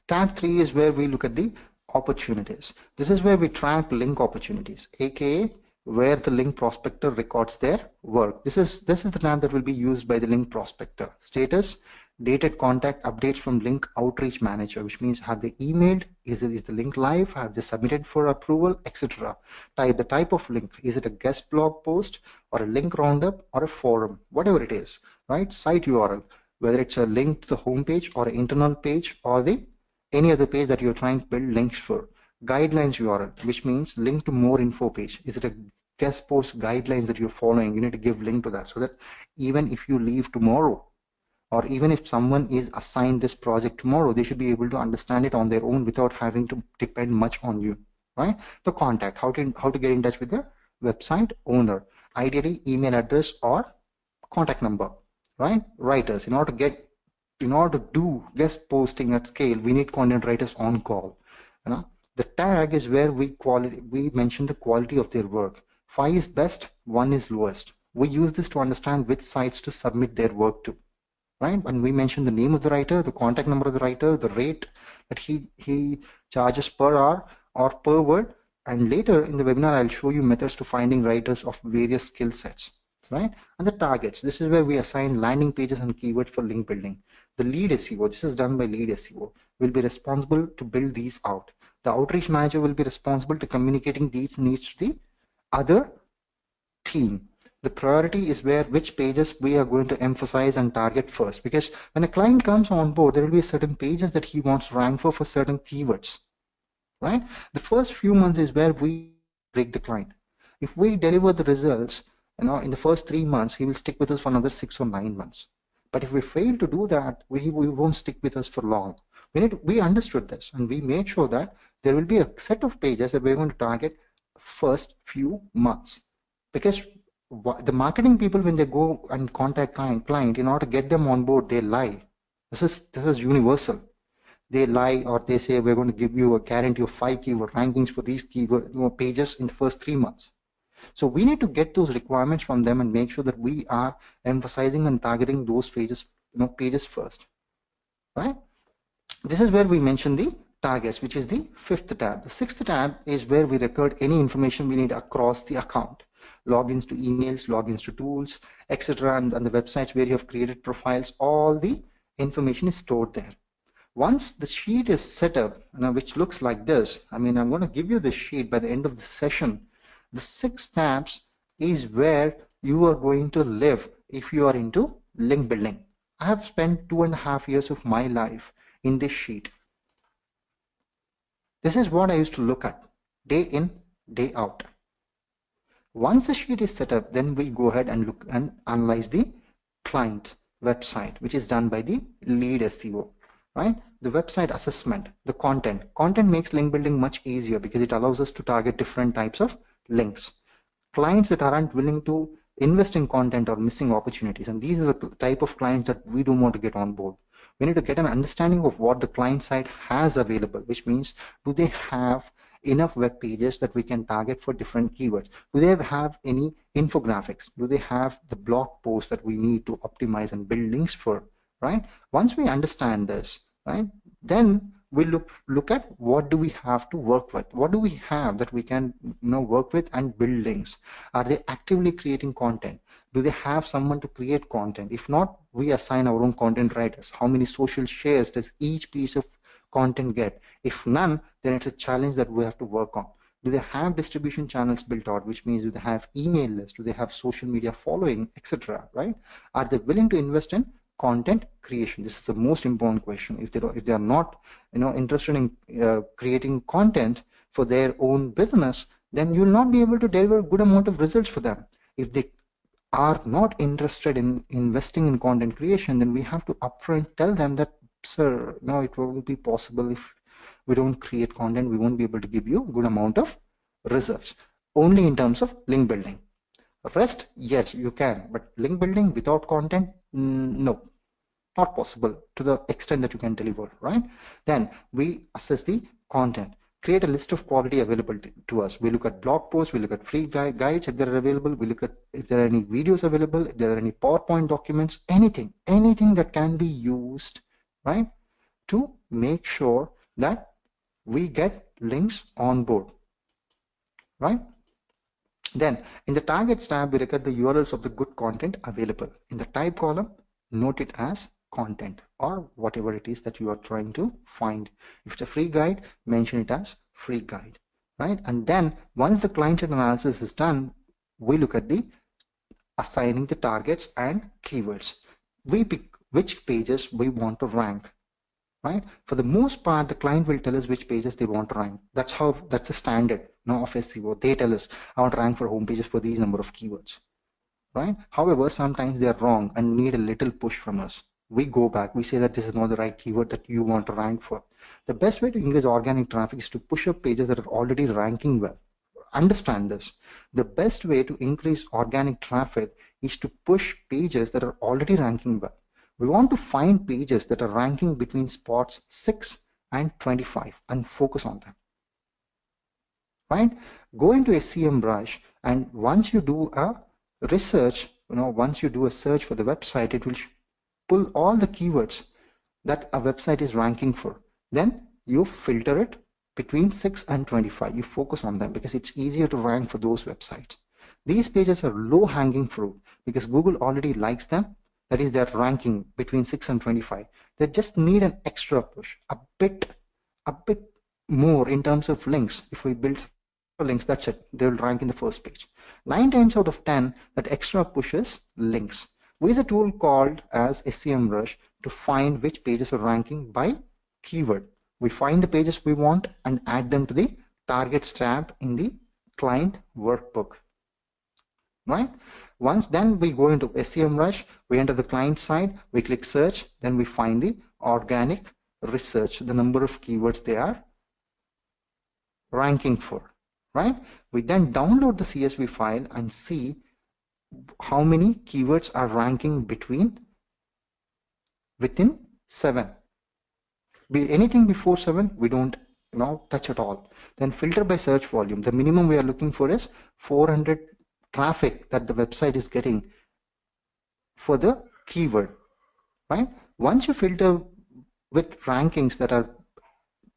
Tab 3 is where we look at the opportunities. This is where we track link opportunities, aka where the link prospector records their work. This is the tab that will be used by the link prospector. Status, dated contact updates from link outreach manager, which means have they emailed, is the link live, have they submitted for approval, etc. Type, the type of link, is it a guest blog post or a link roundup or a forum, whatever it is, right? Site URL, whether it's a link to the home page or an internal page or the any other page that you're trying to build links for. Guidelines URL, which means link to more info page. Is it a guest post guidelines that you're following? You need to give link to that, so that even if you leave tomorrow, or even if someone is assigned this project tomorrow, they should be able to understand it on their own without having to depend much on you, right? The contact, how to get in touch with the website owner, ideally email address or contact number, right? Writers, in order to do guest posting at scale, we need content writers on call. The tag is where we mention the quality of their work. 5 is best, 1 is lowest. We use this to understand which sites to submit their work to, right? And we mention the name of the writer, the contact number of the writer, the rate that he charges per hour or per word. And later in the webinar, I'll show you methods to finding writers of various skill sets, right? And the targets, this is where we assign landing pages and keywords for link building. The lead SEO, this is done by lead SEO, will be responsible to build these out. The outreach manager will be responsible to communicating these needs to the other team. The priority is where which pages we are going to emphasize and target first, because when a client comes on board, there will be certain pages that he wants to rank for certain keywords, right? The first few months is where we break the client. If we deliver the results, in the first 3 months, he will stick with us for another 6 or 9 months. But if we fail to do that, we won't stick with us for long. We understood this, and we made sure that there will be a set of pages that we're going to target first few months. Because the marketing people, when they go and contact client, in order to get them on board, they lie. This is universal. They lie, or they say we're going to give you a guarantee of 5 keyword rankings for these keyword pages in the first 3 months. So we need to get those requirements from them and make sure that we are emphasizing and targeting those pages, pages first, right? This is where we mention the targets, which is the 5th tab. The 6th tab is where we record any information we need across the account. Logins to emails, logins to tools, etc. And the websites where you have created profiles, all the information is stored there. Once the sheet is set up, which looks like this, I'm going to give you the sheet by the end of the session. The 6 tabs is where you are going to live if you are into link building. I have spent 2.5 years of my life in this sheet. This is what I used to look at day in, day out. Once the sheet is set up, then we go ahead and look and analyze the client website, which is done by the lead SEO, right? The website assessment, the content. Content makes link building much easier because it allows us to target different types of links. Clients that aren't willing to invest in content are missing opportunities, and these are the type of clients that we don't want to get on board. We need to get an understanding of what the client side has available, which means, do they have enough web pages that we can target for different keywords? Do they have any infographics? Do they have the blog posts that we need to optimize and build links for, right? Once we understand this, right, then we look at what do we have to work with. What do we have that we can work with and build links? Are they actively creating content? Do they have someone to create content? If not, we assign our own content writers. How many social shares does each piece of content get? If none, then it's a challenge that we have to work on. Do they have distribution channels built out, which means do they have email lists? Do they have social media following, etc., right? Are they willing to invest in content creation? This is the most important question. If they are not interested in creating content for their own business, then you will not be able to deliver a good amount of results for them. If they are not interested in investing in content creation, then we have to upfront tell them that, sir, no, it won't be possible if we don't create content, we won't be able to give you a good amount of results. Only in terms of link building. Rest, yes, you can, but link building without content, no, not possible to the extent that you can deliver, right? Then we assess the content, create a list of quality available to us. We look at blog posts, we look at free guides if they're available, we look at if there are any videos available, if there are any PowerPoint documents, anything that can be used, right, to make sure that we get links on board, right? Then in the targets tab, we record the URLs of the good content available. In the type column, note it as content or whatever it is that you are trying to find. If it's a free guide, mention it as free guide, right? And then once the client analysis is done, we look at the assigning the targets and keywords. We pick which pages we want to rank, right? For the most part, the client will tell us which pages they want to rank. That's the standard of SEO. They tell us, I want to rank for home pages for these number of keywords, right? However, sometimes they are wrong and need a little push from us. We go back, we say that this is not the right keyword that you want to rank for. The best way to increase organic traffic is to push up pages that are already ranking well. Understand this. The best way to increase organic traffic is to push pages that are already ranking well. We want to find pages that are ranking between spots 6 and 25 and focus on them, right? Go into SEM Rush, and once you do a research, once you do a search for the website, it will pull all the keywords that a website is ranking for. Then you filter it between 6 and 25. You focus on them because it's easier to rank for those websites. These pages are low hanging fruit because Google already likes them. That is, they're ranking between 6 and 25. They just need an extra push, a bit more in terms of links. If we build links, that's it. They will rank in the first page. 9 times out of 10, that extra push is links. We use a tool called as SEM Rush to find which pages are ranking by keyword. We find the pages we want and add them to the targets tab in the client workbook, right? Once then we go into SEM Rush, we enter the client side, we click search, then we find the organic research, the number of keywords they are ranking for, right? We then download the CSV file and see how many keywords are ranking within 7. Anything before 7, we don't touch at all. Then filter by search volume. The minimum we are looking for is 400 traffic that the website is getting for the keyword, right? Once you filter with rankings that are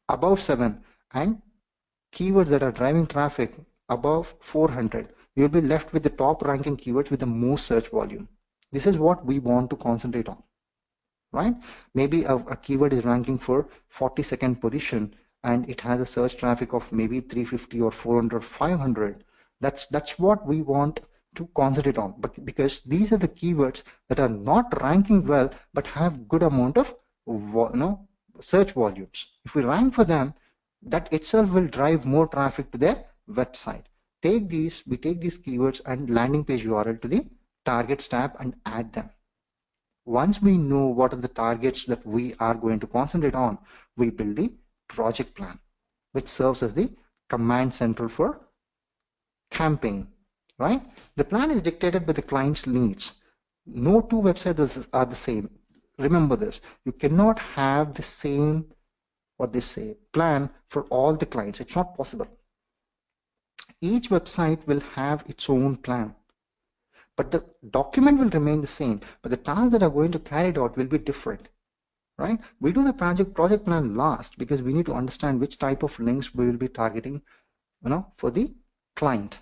above 7 and keywords that are driving traffic above 400, you'll be left with the top ranking keywords with the most search volume. This is what we want to concentrate on, right? Maybe a keyword is ranking for 42nd position and it has a search traffic of maybe 350 or 400 or 500. That's what we want to concentrate on, but because these are the keywords that are not ranking well but have good amount of search volumes. If we rank for them, that itself will drive more traffic to their website. We take these keywords and landing page URL to the targets tab and add them. Once we know what are the targets that we are going to concentrate on, we build the project plan, which serves as the command central for campaign, right? The plan is dictated by the client's needs. No two websites are the same. Remember this. You cannot have the same, plan for all the clients. It's not possible. Each website will have its own plan, but the document will remain the same, but the tasks that are going to carry it out will be different, right? We do the project plan last because we need to understand which type of links we will be targeting, for the client.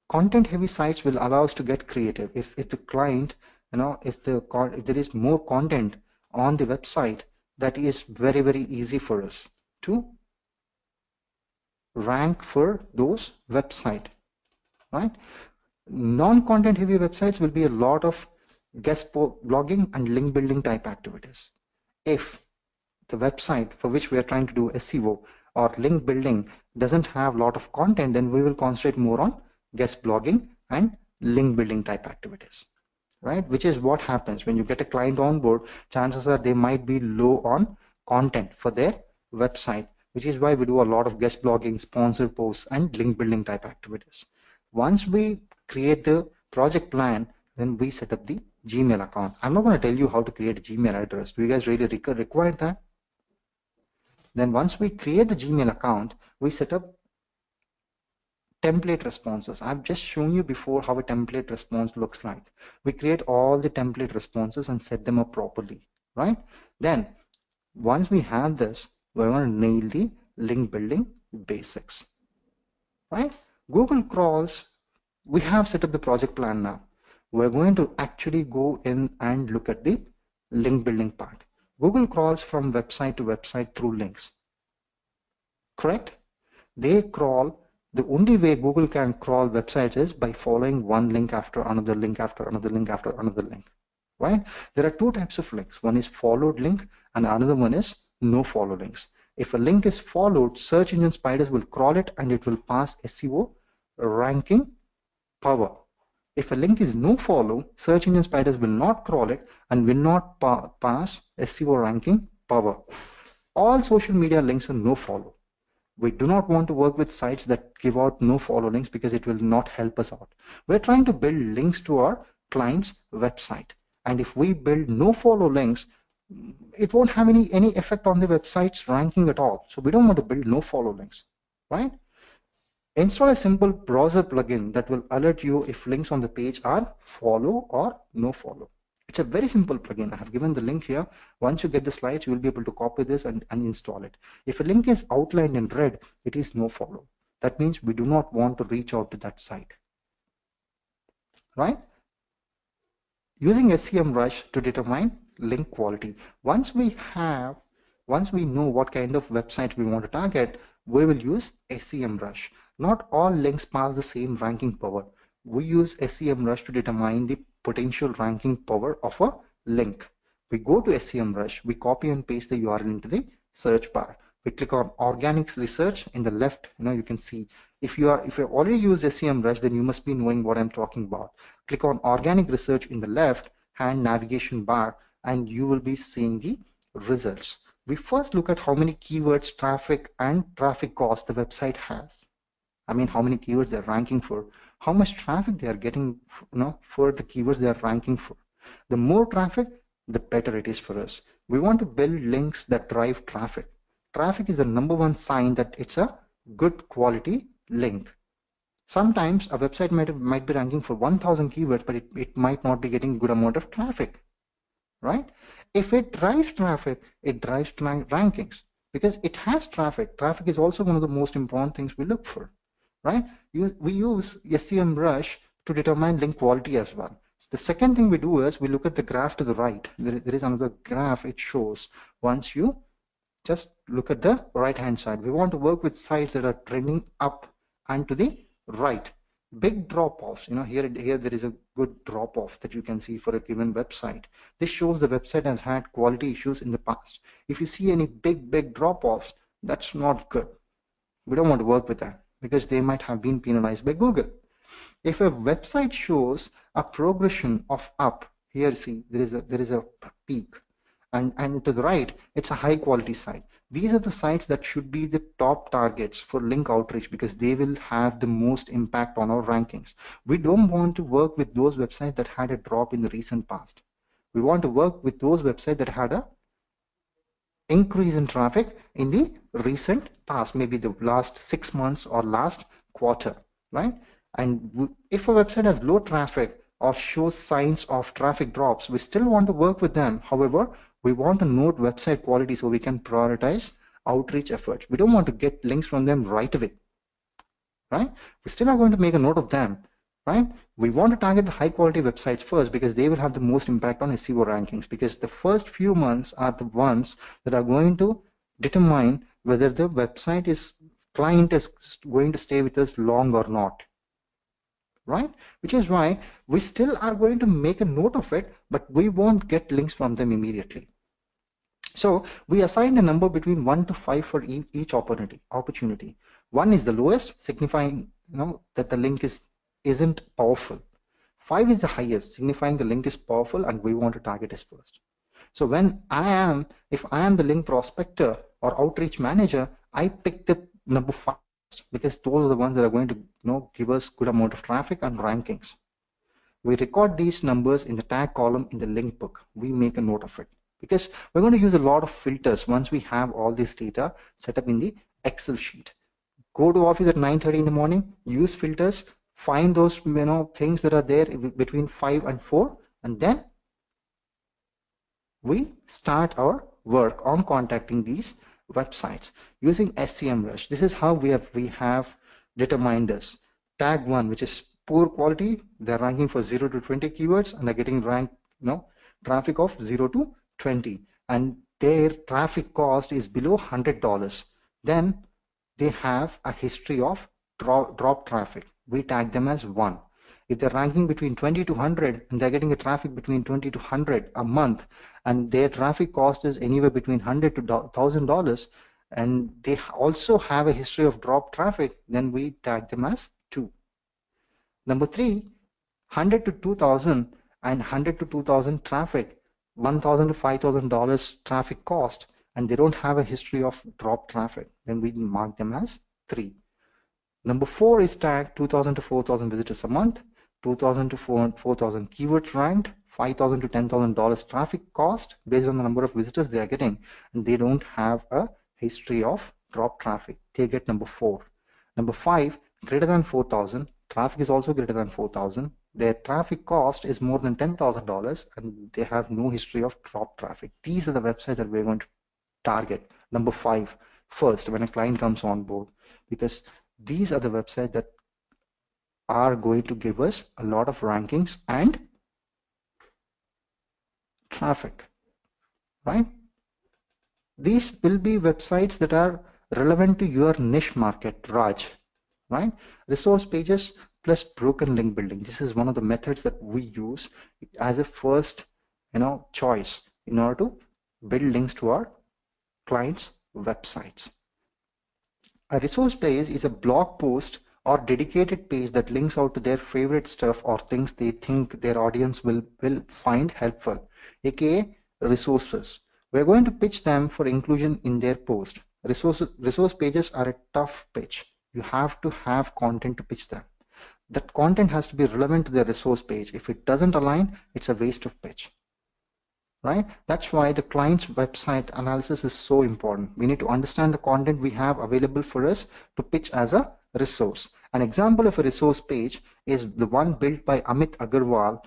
Content heavy sites will allow us to get creative. If the client, if there is more content on the website, that is very, very easy for us to rank for those websites, right? Non-content heavy websites will be a lot of guest blogging and link building type activities. If the website for which we are trying to do SEO or link building doesn't have a lot of content, then we will concentrate more on guest blogging and link building type activities, right? Which is what happens when you get a client on board. Chances are they might be low on content for their website, which is why we do a lot of guest blogging, sponsored posts, and link building type activities. Once we create the project plan, then we set up the Gmail account. I'm not going to tell you how to create a Gmail address. Do you guys really require that? Then once we create the Gmail account, we set up template responses. I've just shown you before how a template response looks like. We create all the template responses and set them up properly, right? Then once we have this, we're going to nail the link building basics, right? Google crawls, we have set up the project plan now. We're going to actually go in and look at the link building part. Google crawls from website to website through links, correct? They crawl. The only way Google can crawl websites is by following one link after another link after another link after another link, right? There are two types of links. One is followed link and another one is no follow links. If a link is followed, search engine spiders will crawl it and it will pass SEO ranking power. If a link is no follow, search engine spiders will not crawl it and will not pass SEO ranking power. All social media links are no follow. We do not want to work with sites that give out no follow links because it will not help us out. We're trying to build links to our client's website. And if we build no follow links, it won't have any effect on the website's ranking at all. So we don't want to build no follow links, right? Install a simple browser plugin that will alert you if links on the page are follow or no follow. It's a very simple plugin. I have given the link here. Once you get the slides, you will be able to copy this and install it. If a link is outlined in red, it is no follow. That means we do not want to reach out to that site, right? Using SEM Rush to determine link quality. Once we know what kind of website we want to target, we will use SEM Rush. Not all links pass the same ranking power. We use SEM Rush to determine the potential ranking power of a link. We go to SEM Rush, we copy and paste the URL into the search bar. We click on organic research in the left. You can see if you already used SEM Rush, then you must be knowing what I'm talking about. Click on organic research in the left hand navigation bar and you will be seeing the results. We first look at how many keywords, traffic and traffic cost the website has. I mean, how many keywords they're ranking for, how much traffic they are getting, for the keywords they are ranking for. The more traffic, the better it is for us. We want to build links that drive traffic. Traffic is the #1 sign that it's a good quality link. Sometimes a website might be ranking for 1,000 keywords, but it might not be getting good amount of traffic, right? If it drives traffic, it drives rankings because it has traffic. Traffic is also one of the most important things we look for. Right? We use SEM Rush to determine link quality as well. The second thing we do is we look at the graph to the right. There is another graph it shows. Once you just look at the right hand side, we want to work with sites that are trending up and to the right. Big drop-offs, here there is a good drop-off that you can see for a given website. This shows the website has had quality issues in the past. If you see any big drop-offs, that's not good. We don't want to work with that, because they might have been penalized by Google. If a website shows a progression of up, here see there is a peak, and to the right it's a high quality site. These are the sites that should be the top targets for link outreach because they will have the most impact on our rankings. We don't want to work with those websites that had a drop in the recent past. We want to work with those websites that had a increase in traffic in the recent past, maybe the last 6 months or last quarter, right? And if a website has low traffic or shows signs of traffic drops, we still want to work with them. However, we want to note website quality so we can prioritize outreach efforts. We don't want to get links from them right away, right? We still are going to make a note of them, right? We want to target the high quality websites first because they will have the most impact on SEO rankings, because the first few months are the ones that are going to determine whether the client is going to stay with us long or not, right? Which is why we still are going to make a note of it, but we won't get links from them immediately. So we assign a number between 1 to 5 for each opportunity. 1 is the lowest, signifying that the link isn't powerful. 5 is the highest, signifying the link is powerful and we want to target us first. So if I am the link prospector or outreach manager, I picked the number 5 because those are the ones that are going to give us good amount of traffic and rankings. We record these numbers in the tag column in the link book. We make a note of it because we're going to use a lot of filters once we have all this data set up in the Excel sheet. Go to office at 9:30 in the morning, use filters, find those things that are there between 5 and 4, and then we start our work on contacting these websites using SEM Rush. This is how we have determined this. Tag 1, which is poor quality, they're ranking for 0 to 20 keywords and are getting ranked traffic of 0 to 20, and their traffic cost is below $100. Then they have a history of drop traffic. We tag them as 1. If they're ranking between 20 to 100 and they're getting a traffic between 20 to 100 a month, and their traffic cost is anywhere between $100 to $1,000, and they also have a history of drop traffic, then we tag them as 2. Number 3, 100 to 2,000 and 100 to 2,000 traffic, $1,000 to $5,000 traffic cost, and they don't have a history of drop traffic, then we mark them as 3. Number 4 is tagged 2,000 to 4,000 visitors a month, 2,000 to 4,000 keywords ranked, $5,000 to $10,000 traffic cost based on the number of visitors they are getting, and they don't have a history of drop traffic. They get number 4. Number 5, greater than 4,000, traffic is also greater than 4,000. Their traffic cost is more than $10,000 and they have no history of drop traffic. These are the websites that we're going to target. Number 5, first when a client comes on board, because these are the websites that are going to give us a lot of rankings and traffic, right? These will be websites that are relevant to your niche market, Raj, right? Resource pages plus broken link building. This is one of the methods that we use as a first choice in order to build links to our clients' websites. A resource page is a blog post or dedicated page that links out to their favorite stuff or things they think their audience will find helpful, aka resources. We're going to pitch them for inclusion in their post. Resource pages are a tough pitch. You have to have content to pitch them. That content has to be relevant to their resource page. If it doesn't align, it's a waste of pitch. Right? That's why the client's website analysis is so important. We need to understand the content we have available for us to pitch as a resource. An example of a resource page is the one built by Amit Agarwal,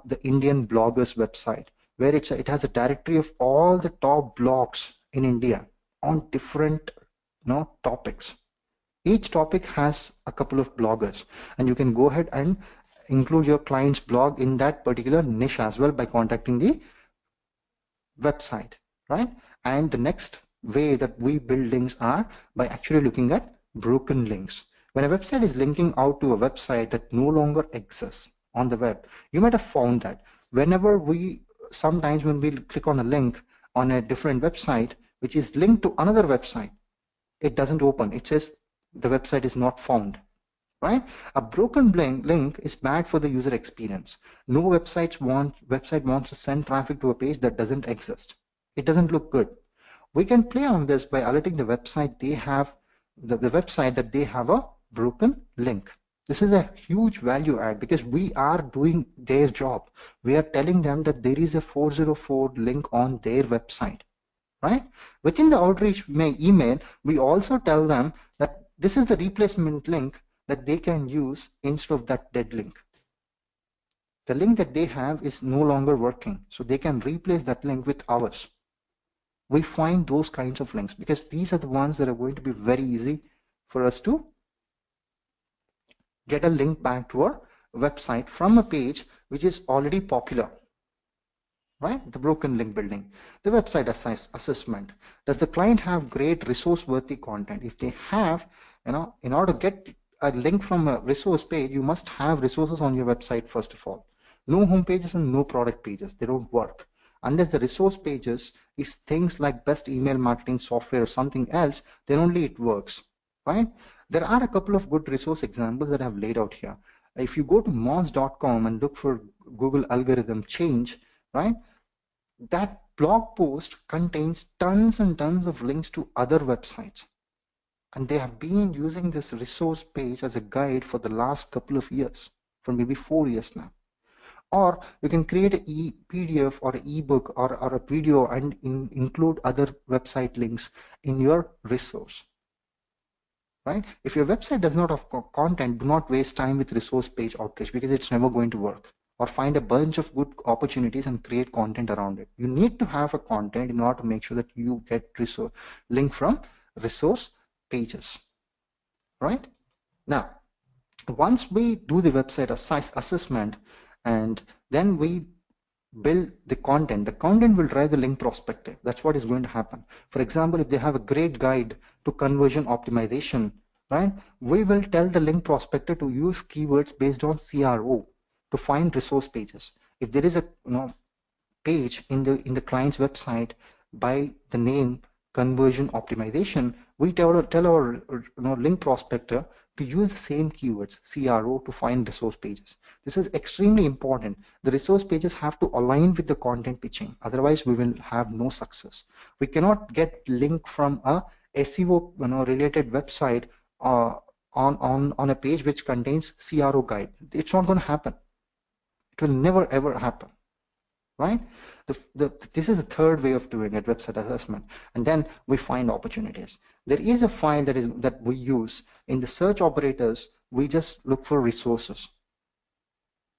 the Indian bloggers website, where it has a directory of all the top blogs in India on different topics. Each topic has a couple of bloggers, and you can go ahead and include your client's blog in that particular niche as well by contacting the website, right? And the next way that we build links are by actually looking at broken links. When a website is linking out to a website that no longer exists on the web, you might have found that sometimes when we click on a link on a different website which is linked to another website, it doesn't open. It says the website is not found. Right? A broken link is bad for the user experience. No website wants to send traffic to a page that doesn't exist. It doesn't look good. We can play on this by alerting the website the website that they have a broken link. This is a huge value add because we are doing their job. We are telling them that there is a 404 link on their website. Right? Within the outreach email, we also tell them that this is the replacement link that they can use instead of that dead link. The link that they have is no longer working, so they can replace that link with ours. We find those kinds of links because these are the ones that are going to be very easy for us to get a link back to our website from a page which is already popular. Right? The broken link building. The website assessment. Does the client have great resource-worthy content? If they have, in order to get a link from a resource page, you must have resources on your website first of all. No home pages and no product pages. They don't work. Unless the resource pages is things like best email marketing software or something else, then only it works. Right? There are a couple of good resource examples that I have laid out here. If you go to moz.com and look for Google algorithm change, right? That blog post contains tons and tons of links to other websites. And they have been using this resource page as a guide for the last couple of years, for maybe 4 years now. Or you can create a PDF or an ebook or a video and include other website links in your resource. Right? If your website does not have content, do not waste time with resource page outreach, because it's never going to work. Or find a bunch of good opportunities and create content around it. You need to have a content in order to make sure that you get resource link from resource pages. Right? Now, once we do the website assessment and then we build the content will drive the link prospector. That's what is going to happen. For example, if they have a great guide to conversion optimization, right, we will tell the link prospector to use keywords based on CRO to find resource pages. If there is a page in the client's website by the name conversion optimization, we tell our link prospector to use the same keywords CRO to find resource pages. This is extremely important. The resource pages have to align with the content pitching, otherwise we will have no success. We cannot get link from a SEO related website on a page which contains CRO guide. It's not going to happen. It will never ever happen. Right? This is the third way of doing it, website assessment. And then we find opportunities. There is a file that we use in the search operators. We just look for resources,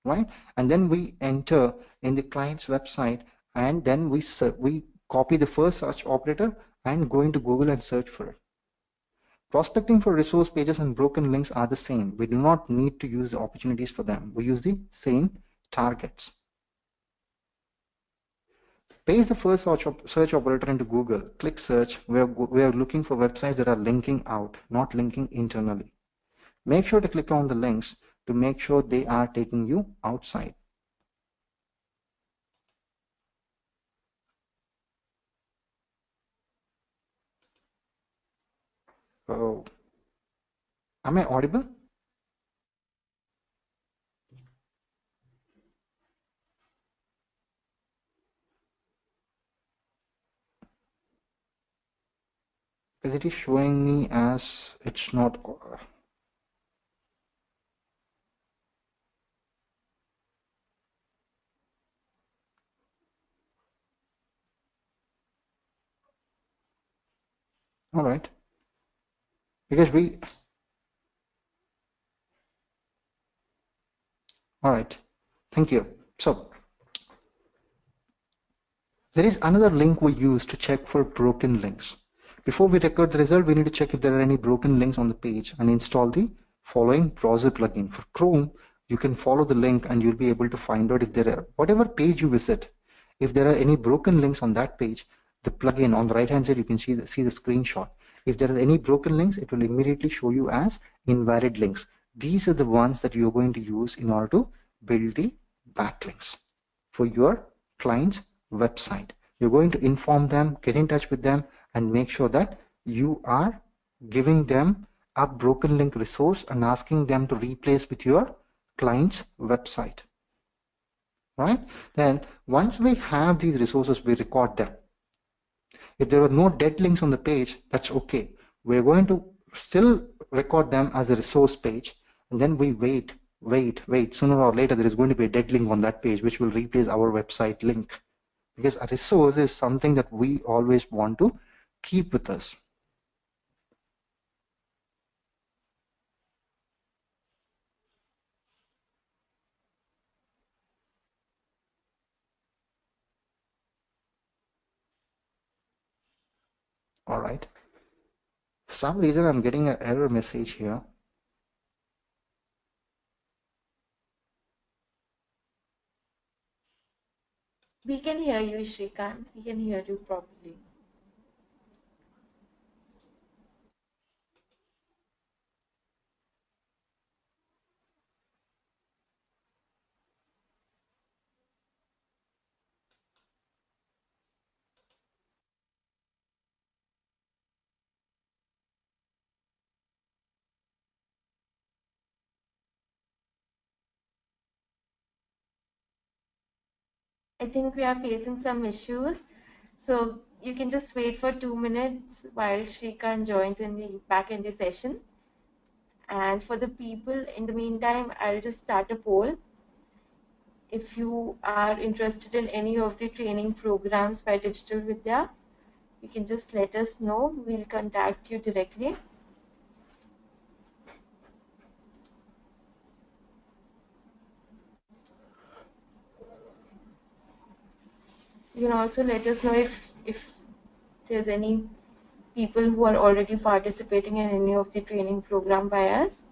right? And then we enter in the client's website, and then we copy the first search operator and go into Google and search for it. Prospecting for resource pages and broken links are the same. We do not need to use the opportunities for them. We use the same targets. Paste the first search operator into Google. Click search. We are looking for websites that are linking out, not linking internally. Make sure to click on the links to make sure they are taking you outside. Oh, am I audible? Because it is showing me as it's not. All right. Because we. All right. Thank you. So there is another link we use to check for broken links. Before we record the result, we need to check if there are any broken links on the page and install the following browser plugin. For Chrome, you can follow the link and you'll be able to find out if there are, whatever page you visit, if there are any broken links on that page, the plugin on the right hand side, you can see the screenshot. If there are any broken links, it will immediately show you as invalid links. These are the ones that you're going to use in order to build the backlinks for your client's website. You're going to inform them, get in touch with them, and make sure that you are giving them a broken link resource and asking them to replace with your client's website. Right? Then once we have these resources, we record them. If there are no dead links on the page, that's okay. We're going to still record them as a resource page, and then we wait. Sooner or later, there is going to be a dead link on that page, which will replace our website link. Because a resource is something that we always want to keep with us. All right. For some reason, I'm getting an error message here. We can hear you, Shrikant. We can hear you properly. I think we are facing some issues. So you can just wait for 2 minutes while Shrikant joins back in the session. And for the people, in the meantime, I'll just start a poll. If you are interested in any of the training programs by Digital Vidya, you can just let us know. We'll contact you directly. You can also let us know if there's any people who are already participating in any of the training program by us.